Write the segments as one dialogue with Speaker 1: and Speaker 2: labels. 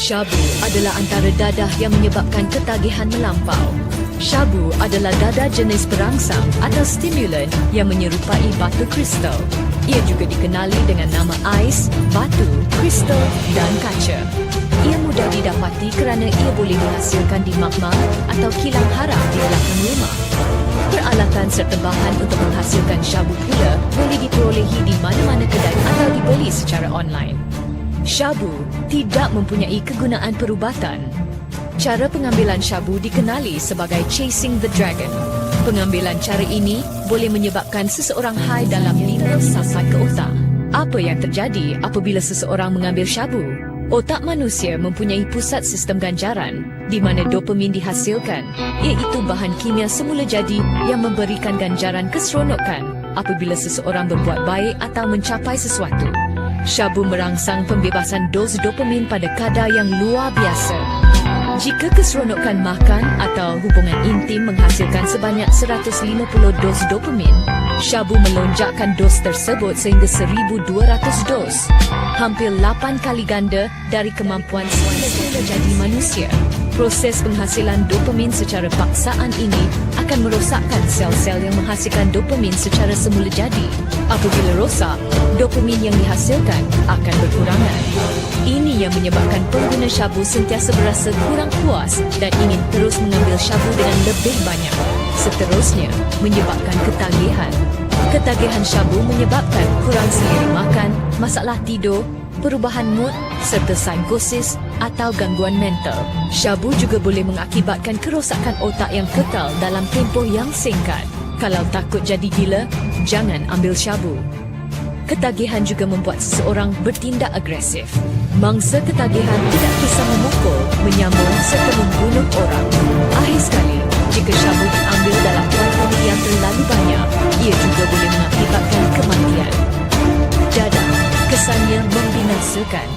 Speaker 1: Syabu adalah antara dadah yang menyebabkan ketagihan melampau. Syabu adalah dadah jenis perangsang atau stimulan yang menyerupai batu kristal. Ia juga dikenali dengan nama ais, batu, kristal dan kaca. Ia mudah didapati kerana ia boleh dihasilkan di magma atau kilang harap di belakang rumah. Peralatan serta bahan untuk menghasilkan syabu pula boleh diperolehi di mana-mana kedai atau dibeli secara online. Syabu tidak mempunyai kegunaan perubatan. Cara pengambilan syabu dikenali sebagai chasing the dragon. Pengambilan cara ini boleh menyebabkan seseorang high dalam 5 sampai ke otak. Apa yang terjadi apabila seseorang mengambil syabu? Otak manusia mempunyai pusat sistem ganjaran di mana dopamin dihasilkan, iaitu bahan kimia semula jadi yang memberikan ganjaran keseronokan apabila seseorang berbuat baik atau mencapai sesuatu. Syabu merangsang pembebasan dos dopamin pada kadar yang luar biasa. Jika keseronokan makan atau hubungan intim menghasilkan sebanyak 150 dos dopamin, syabu melonjakkan dos tersebut sehingga 1,200 dos. Hampir 8 kali ganda dari kemampuan semula jadi manusia. Proses penghasilan dopamin secara paksaan ini akan merosakkan sel-sel yang menghasilkan dopamin secara semula jadi. Apabila rosak, dopamin yang dihasilkan akan berkurangan. Ini yang menyebabkan pengguna syabu sentiasa berasa kurang puas dan ingin terus mengambil syabu dengan lebih banyak. Seterusnya, menyebabkan ketagihan. Ketagihan syabu menyebabkan kurang selera makan, masalah tidur, perubahan mood serta psikosis atau gangguan mental. Syabu juga boleh mengakibatkan kerosakan otak yang kekal dalam tempoh yang singkat. Kalau takut jadi gila, jangan ambil syabu. Ketagihan juga membuat seseorang bertindak agresif. Mangsa ketagihan tidak kisah memukul, menyambung serta membunuh orang. Akhir sekali, jika syabu diambil dalam kuantum yang terlalu banyak, ia juga boleh mengakibatkan kematian. Dadah, kesannya membinasakan.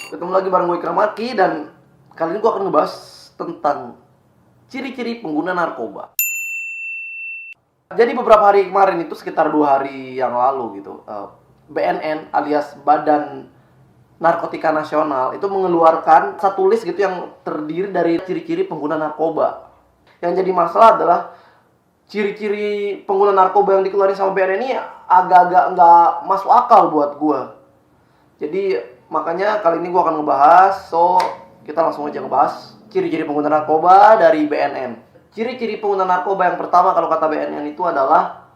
Speaker 2: Ketemu lagi bareng gue Ikram Arki, dan kali ini gue akan ngebahas tentang ciri-ciri pengguna narkoba. Jadi beberapa hari kemarin itu, sekitar 2 hari yang lalu gitu, BNN alias Badan Narkotika Nasional itu mengeluarkan satu list gitu yang terdiri dari ciri-ciri pengguna narkoba. Yang jadi masalah adalah ciri-ciri pengguna narkoba yang dikeluarin sama BNN ini agak-agak nggak masuk akal buat gue. Jadi makanya kali ini gue akan ngebahas, so kita langsung aja ngebahas ciri-ciri pengguna narkoba dari BNN. Ciri-ciri pengguna narkoba yang pertama kalau kata BNN itu adalah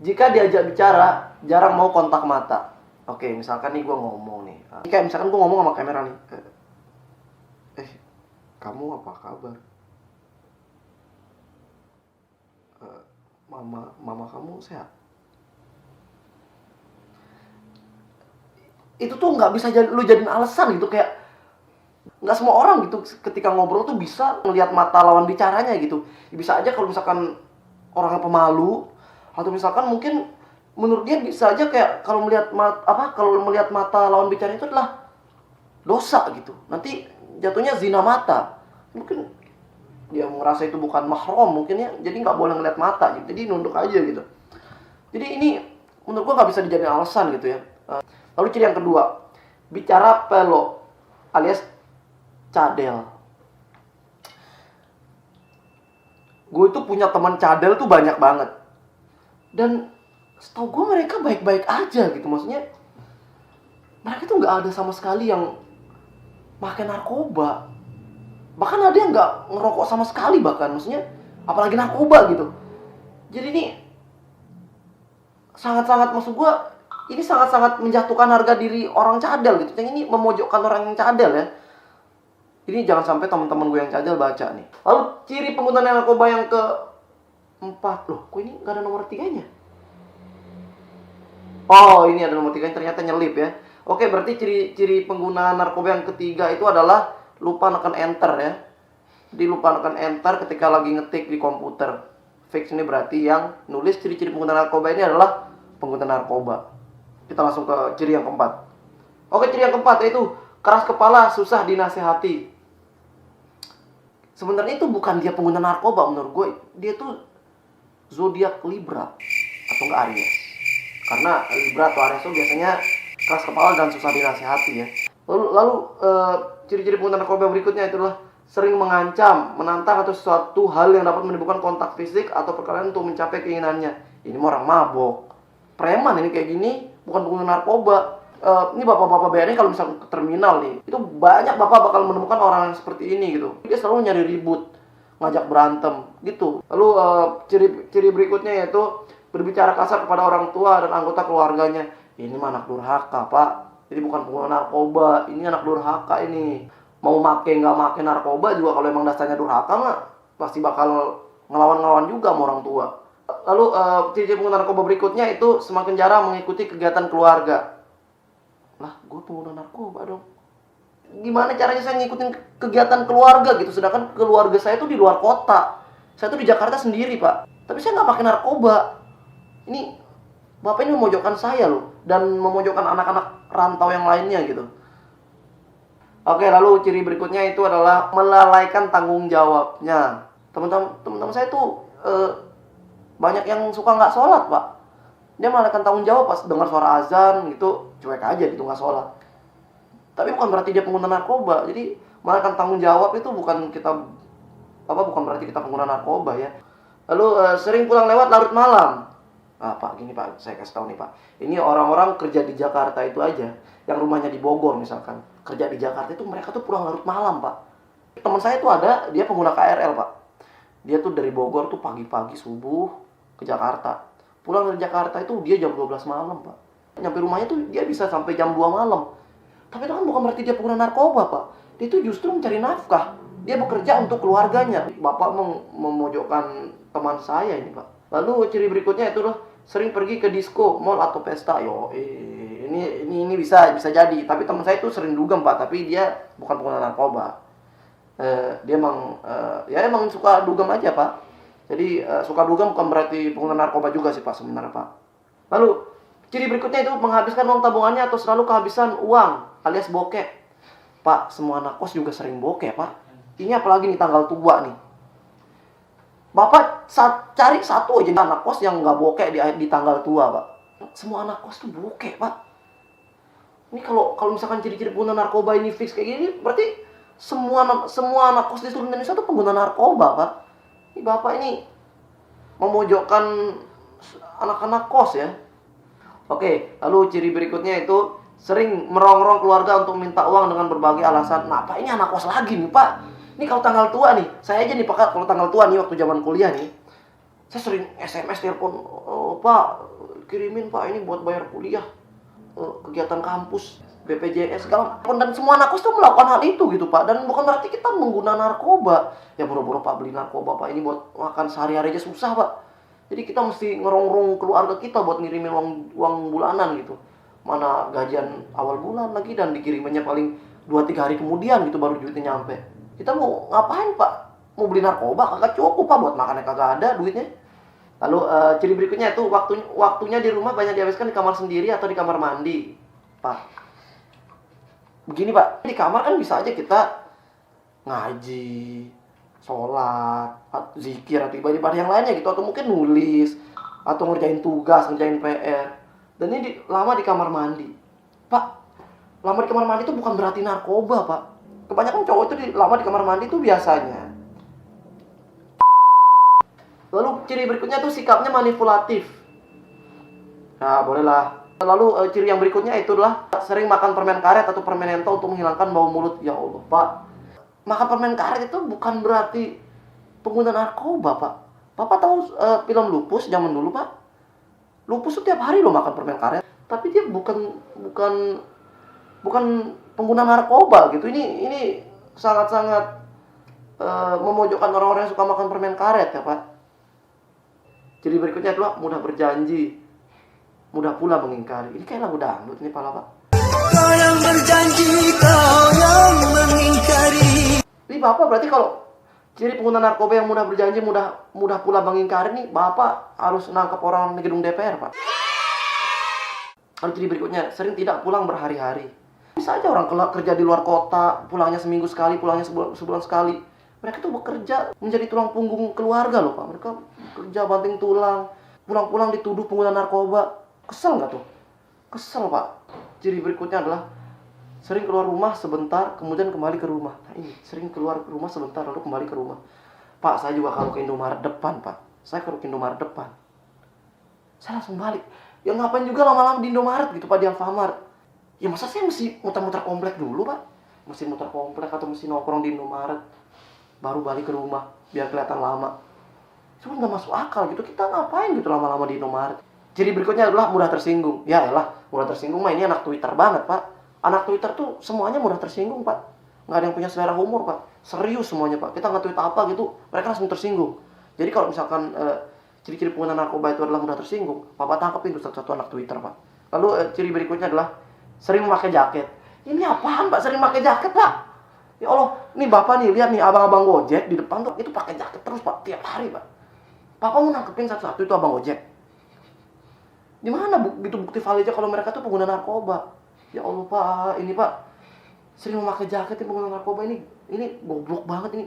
Speaker 2: jika diajak bicara, jarang mau kontak mata. Oke, misalkan nih gue ngomong nih, kayak misalkan gue ngomong sama kamera nih, kamu apa kabar? Mama kamu sehat? Itu tuh nggak bisa lu jadiin alasan gitu, kayak nggak semua orang gitu ketika ngobrol tuh bisa ngelihat mata lawan bicaranya gitu. Bisa aja kalau misalkan orangnya pemalu, atau misalkan mungkin menurut dia bisa aja kayak kalau melihat mata lawan bicara itu adalah dosa gitu. Nanti jatuhnya zina mata. Mungkin dia merasa itu bukan mahram mungkin ya, jadi nggak boleh ngeliat mata gitu. Jadi nunduk aja gitu. Jadi ini menurut gua nggak bisa dijadiin alasan gitu ya. Lalu ciri yang kedua, bicara pelo alias cadel. Gue itu punya teman cadel tuh banyak banget. Dan setahu gue mereka baik-baik aja gitu. Maksudnya mereka tuh nggak ada sama sekali yang pakai narkoba. Bahkan ada yang nggak ngerokok sama sekali bahkan. Maksudnya apalagi narkoba gitu. Jadi ini sangat-sangat, maksud gue ini sangat-sangat menjatuhkan harga diri orang cadel gitu. Yang ini memojokkan orang yang cadel ya. Ini jangan sampai teman-teman gue yang cadel baca nih. Lalu ciri pengguna narkoba yang keempat. Loh, kok ini gak ada nomor 3-nya? Oh, ini ada nomor 3-nya, ternyata nyelip ya. Oke, berarti ciri pengguna narkoba yang ketiga itu adalah lupa neken enter ya. Jadi lupa neken enter ketika lagi ngetik di komputer. Fix ini berarti yang nulis ciri-ciri pengguna narkoba ini adalah pengguna narkoba. Kita langsung ke ciri yang keempat. Oke, ciri yang keempat yaitu keras kepala, susah dinasehati. Sebenarnya itu bukan dia pengguna narkoba menurut gue. Dia tuh zodiak Libra atau enggak Aries. Karena Libra atau Aries itu biasanya keras kepala dan susah dinasehati ya. Lalu ciri-ciri pengguna narkoba berikutnya itulah sering mengancam, menantang atau sesuatu hal yang dapat menimbulkan kontak fisik atau perkelahian untuk mencapai keinginannya. Ini mah orang mabok, preman ini kayak gini, bukan pengguna narkoba. Ini bapak-bapak BRI kalau misalnya ke terminal nih, itu banyak bapak bakal menemukan orang yang seperti ini gitu. Dia selalu nyari ribut, ngajak berantem gitu. Lalu ciri berikutnya yaitu berbicara kasar kepada orang tua dan anggota keluarganya. Ini mah anak durhaka, Pak. Ini bukan pengguna narkoba, ini anak durhaka ini. Mau make nggak make narkoba juga kalau emang dasarnya durhaka mah pasti bakal ngelawan-ngelawan juga sama orang tua. Lalu ciri pengguna narkoba berikutnya itu semakin jarang mengikuti kegiatan keluarga. Lah, gue pengguna narkoba dong. Gimana caranya saya ngikutin kegiatan keluarga gitu, sedangkan keluarga saya tuh di luar kota. Saya tuh di Jakarta sendiri, Pak. Tapi saya nggak pakai narkoba. Ini Bapak ini memojokkan saya loh, dan memojokkan anak-anak rantau yang lainnya gitu. Oke, lalu ciri berikutnya itu adalah melalaikan tanggung jawabnya. Teman-teman saya tuh banyak yang suka nggak sholat, Pak. Dia melalaikan tanggung jawab pas dengar suara azan gitu, cuek aja gitu, nggak sholat. Tapi bukan berarti dia pengguna narkoba. Jadi melalaikan tanggung jawab itu bukan berarti kita pengguna narkoba ya. Lalu sering pulang lewat larut malam. Pak, gini Pak, saya kasih tahu nih Pak. Ini orang-orang kerja di Jakarta itu aja, yang rumahnya di Bogor misalkan, kerja di Jakarta itu mereka tuh pulang larut malam, Pak. Teman saya tuh ada, dia pengguna KRL, Pak. Dia tuh dari Bogor tuh pagi-pagi subuh ke Jakarta. Pulang dari Jakarta itu dia jam 12 malam, Pak. Nyampe rumahnya tuh dia bisa sampai jam 2 malam. Tapi itu kan bukan berarti dia pengguna narkoba, Pak. Dia tuh justru mencari nafkah. Dia bekerja untuk keluarganya. Bapak memojokkan teman saya ini, Pak. Lalu ciri berikutnya itu loh, sering pergi ke disco, mall atau pesta. Ini bisa jadi. Tapi teman saya itu sering dugem, Pak. Tapi dia bukan pengguna narkoba. Dia emang suka dugem aja, Pak. Jadi suka dugem bukan berarti pengguna narkoba juga sih, Pak, sebenarnya, Pak. Lalu ciri berikutnya itu menghabiskan uang tabungannya atau selalu kehabisan uang alias bokeh. Pak, semua anak kos juga sering bokeh, Pak. Ini apalagi nih tanggal tua nih. Bapak cari satu aja anak kos yang nggak bokeh di tanggal tua, Pak. Semua anak kos tuh bokeh, Pak. Ini kalau misalkan ciri-ciri pengguna narkoba ini fix kayak gini, berarti semua anak kos di seluruh Indonesia tuh pengguna narkoba, Pak. Ini Bapak ini memojokkan anak-anak kos ya. Oke, lalu ciri berikutnya itu sering merongrong keluarga untuk minta uang dengan berbagai alasan. Nah, Pak, ini anak kos lagi nih, Pak. Ini kalau tanggal tua nih, saya aja nih Pak, kalau tanggal tua nih waktu zaman kuliah nih, saya sering SMS telepon, Pak, kirimin Pak ini buat bayar kuliah, kegiatan kampus, BPJS segala macam. Dan semua anak kos tuh melakukan hal itu gitu, Pak. Dan bukan berarti kita mengguna narkoba. Ya boro-boro Pak beli narkoba, Pak, ini buat makan sehari-hari aja susah, Pak. Jadi kita mesti ngerongrong keluarga kita buat ngirimin uang bulanan gitu. Mana gajian awal bulan lagi dan dikirimannya paling 2-3 hari kemudian gitu baru duitnya nyampe. Kita mau ngapain, Pak? Mau beli narkoba kagak cukup, Pak, buat makannya kagak ada duitnya. Lalu ciri berikutnya itu waktunya di rumah banyak dihabiskan di kamar sendiri atau di kamar mandi, Pak. Begini, Pak, di kamar kan bisa aja kita ngaji, sholat, zikir atau ibadah yang lainnya gitu, atau mungkin nulis atau ngerjain tugas, ngerjain PR. Dan ini lama di kamar mandi, Pak. Lama di kamar mandi itu bukan berarti narkoba, Pak. Kebanyakan cowok itu lama di kamar mandi itu biasanya. Lalu ciri berikutnya tuh sikapnya manipulatif. Nah, bolehlah. Lalu ciri yang berikutnya itu adalah sering makan permen karet atau permen ento untuk menghilangkan bau mulut. Ya Allah, Pak. Makan permen karet itu bukan berarti pengguna narkoba, Pak. Bapak tahu film Lupus zaman dulu, Pak? Lupus tuh tiap hari loh makan permen karet. Tapi dia bukan pengguna narkoba gitu. Ini sangat-sangat memojokkan orang-orang yang suka makan permen karet ya, Pak. Jadi berikutnya adalah mudah berjanji, mudah pula mengingkari. Ini kayak lagu dangdut nih, Pak.
Speaker 3: Kau yang berjanji, kau yang mengingkari.
Speaker 2: Ini Bapak berarti kalau ciri pengguna narkoba yang mudah berjanji, mudah pula mengingkari nih, Bapak harus nangkap orang di gedung DPR, Pak. Lalu ciri berikutnya, sering tidak pulang berhari-hari. Bisa aja orang kerja di luar kota, pulangnya seminggu sekali, pulangnya sebulan sekali. Mereka tuh bekerja menjadi tulang punggung keluarga loh Pak. Mereka kerja banting tulang, pulang-pulang dituduh pengguna narkoba. Kesel nggak tuh? Kesel Pak. Ciri berikutnya adalah sering keluar rumah sebentar, kemudian kembali ke rumah. Nah ini, sering keluar rumah sebentar, lalu kembali ke rumah. Pak, saya juga kalau ke Indomaret depan Pak. Saya kalau ke Indomaret depan, saya langsung balik. Ya ngapain juga lama-lama di Indomaret gitu Pak, di Alfamart. Ya masa saya mesti muter-muter komplek dulu Pak? Mesti muter komplek atau mesti nongkrong di Indomaret baru balik ke rumah biar kelihatan lama. Itu nggak masuk akal gitu. Kita ngapain gitu lama-lama di Indomaret? Ciri berikutnya adalah mudah tersinggung. Ya elah, mudah tersinggung mah ini anak Twitter banget Pak. Anak Twitter tuh semuanya mudah tersinggung Pak. Nggak ada yang punya selera humor Pak. Serius semuanya Pak. Kita nge-tweet apa gitu, mereka langsung tersinggung. Jadi kalau misalkan ciri-ciri pengguna narkoba itu adalah mudah tersinggung, Papa tangkepin tuh satu-satu anak Twitter Pak. Lalu ciri berikutnya adalah sering memakai jaket. Ini apaan Pak, sering memakai jaket Pak? Ya Allah, nih Bapak nih, lihat nih abang-abang Gojek di depan tuh, itu pakai jaket terus Pak, tiap hari Pak. Papa mau nangkepin satu-satu itu abang Gojek. Di mana gitu bukti validnya kalau mereka tuh pengguna narkoba? Ya Allah Pak, ini Pak, sering memakai jaket pengguna narkoba ini goblok banget ini.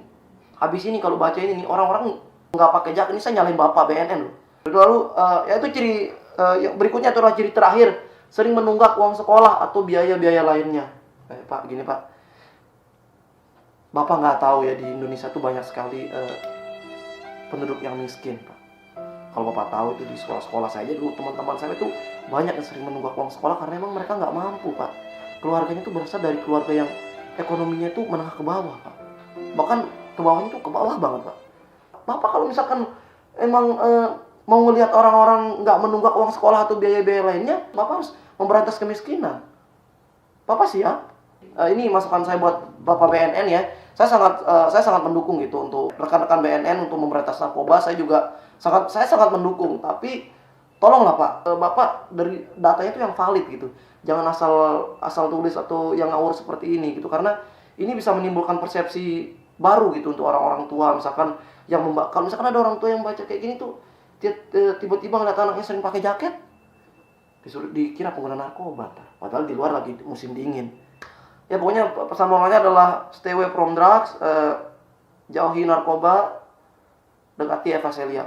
Speaker 2: Habis ini kalau baca ini nih, orang-orang nggak pakai jaket, ini saya nyalain Bapak BNN loh. Lalu, ya itu ciri yang berikutnya itu adalah ciri terakhir, sering menunggak uang sekolah atau biaya-biaya lainnya. Pak, gini Pak. Bapak nggak tahu ya di Indonesia tuh banyak sekali penduduk yang miskin, Pak. Kalau Bapak tahu itu di sekolah-sekolah saya aja dulu teman-teman saya itu banyak yang sering menunggak uang sekolah karena emang mereka nggak mampu, Pak. Keluarganya tuh berasal dari keluarga yang ekonominya tuh menengah ke bawah, Pak. Bahkan ke bawahnya tuh ke bawah banget, Pak. Bapak kalau misalkan emang mau ngelihat orang-orang nggak menunggak uang sekolah atau biaya-biaya lainnya, Bapak harus memberantas kemiskinan. Bapak siap. Ini masukan saya buat Bapak BNN ya. Saya sangat mendukung gitu untuk rekan-rekan BNN untuk memberantas narkoba. Saya sangat mendukung. Tapi tolonglah Pak, Bapak dari datanya itu yang valid gitu. Jangan asal tulis atau yang ngawur seperti ini gitu. Karena ini bisa menimbulkan persepsi baru gitu untuk orang-orang tua. Misalkan kalau misalkan ada orang tua yang baca kayak gini tuh tiba-tiba ngeliat anaknya sering pakai jaket, dikira pengguna narkoba. Padahal di luar lagi musim dingin. Ya pokoknya pesan moralnya adalah stay away from drugs, jauhi narkoba, dekati Eva Celia.